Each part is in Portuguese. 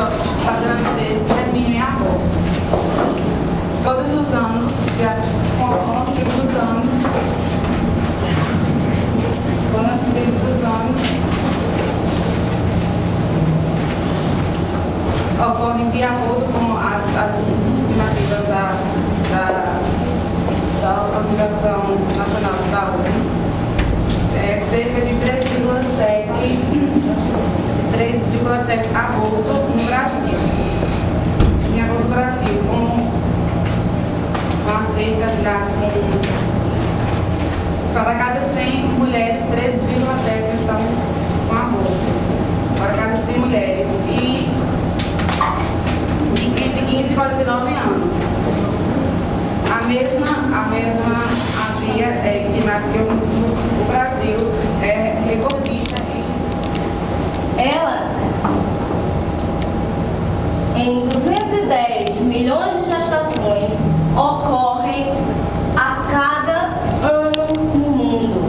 a gravidez termina em aborto. Todos os anos, ocorrem de acordo com as estimativas da Organização Nacional de Saúde, cerca de 3,7 abortos no Brasil. Em aborto no Brasil, com a cerca de para cada 100 mulheres, 13,7 são com aborto. Para cada 100 mulheres. E entre 15 e 49 anos. A mesma via estimada que o Brasil é recordista ela, em 210 milhões de gestações, ocorrem a cada ano no mundo.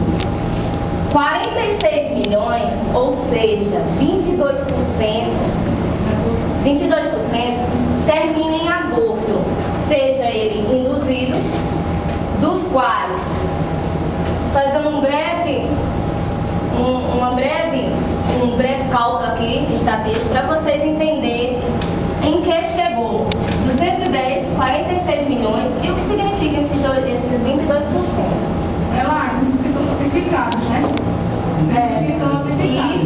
46 milhões, ou seja, 22%, termina em aborto, seja ele induzido, dos quais, fazendo um breve cálculo aqui, estatístico, para vocês entenderem em que chegou 210, 46 milhões e o que significa esses 22%. Ela, esses que são notificados, né? Esses que são notificados.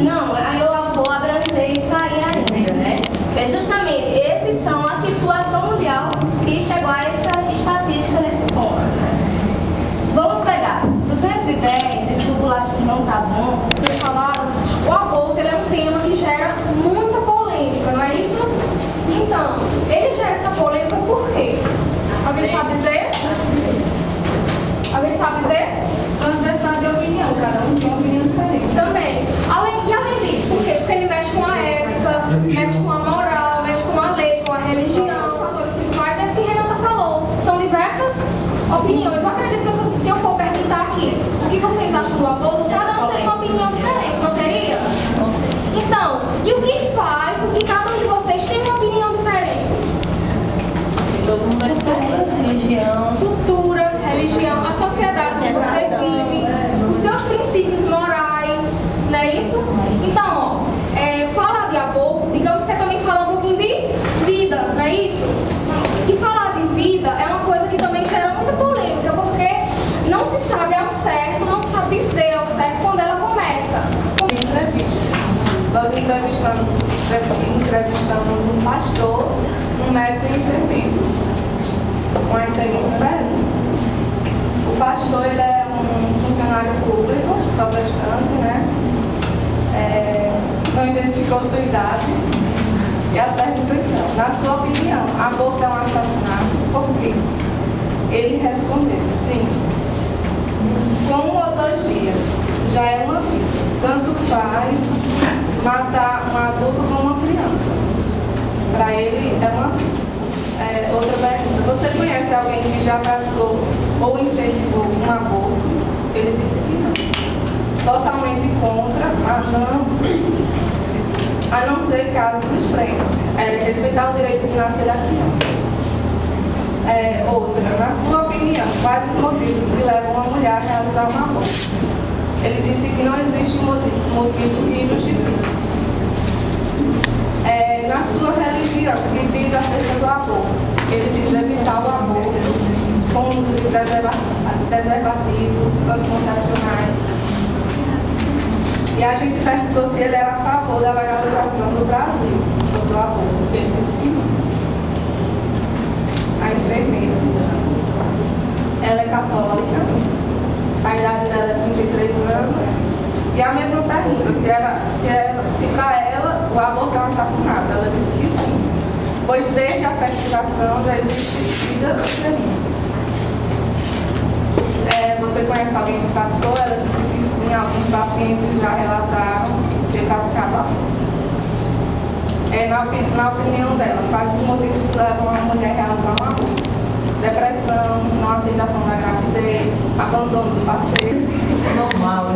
Não, aí eu vou abranger isso aí ainda, né? É justamente, esses são a situação mundial que chegou a essa estatística nesse ponto, né? Vamos pegar 210, esse populário não tá bom, vocês falaram, o aborto é um tema que gera muita polêmica, não é isso? Então, ele gera essa polêmica por quê? Alguém sabe dizer? Alguém sabe dizer? Transversal de opinião, cada um tem uma opinião diferente. Também. Além disso, por quê? Porque ele mexe com a ética, mexe com a moral, mexe com a lei, com a religião, os fatores principais, assim Renata falou. São diversas opiniões. Eu acredito que se eu for perguntar aqui o que vocês acham do aborto, cada um tem uma opinião diferente, não teria? Então, e o que faz com que cada um de vocês tenha uma opinião diferente? Cultura, religião, a sociedade que você vive, os seus princípios morais, não é isso? Então, falar de aborto, digamos que é também falar um pouquinho de vida, não é isso? E falar de vida é uma coisa que também gera muita polêmica, porque não se sabe ao certo, não se sabe dizer ao certo quando ela começa. Nós entrevistamos um pastor, um médico e um enfermeiro, com as seguintes perguntas. O pastor, ele é um funcionário público, protestante, né? Não identificou sua idade. E as perguntas são, na sua opinião, aborto é um assassinato? Por quê? Ele respondeu, sim. Com 1 ou 2 dias, já é uma vida. Tanto faz matar um adulto como uma criança. Para ele é uma vida. Outra pergunta, você conhece alguém que já praticou ou incentivou um aborto? Ele disse que não. Totalmente contra, a não ser casos extremos. Respeitar o direito de nascer da criança. Outra, na sua opinião, quais os motivos que levam uma mulher a realizar um aborto? Ele disse que não existe motivo que justifique. Na sua religião, que diz acerca do aborto? Ele diz evitar o aborto com o uso de preservativos, anticoncepcionais. E a gente perguntou se ele era a favor da legalização do Brasil sobre o aborto. Ele disse que não. A enfermeira, ela é católica, a idade dela é 33 anos. E a mesma pergunta, se para ela o aborto é um assassinato. Ela disse que sim, pois desde a fertilização já existe vida uterina. Você conhece alguém que praticou? Ela disse que sim, alguns pacientes já relataram ter praticado aborto. Na opinião dela, quais os motivos que levam uma mulher a realizar um aborto? Depressão, não aceitação da gravidez, abandono do parceiro. Normal,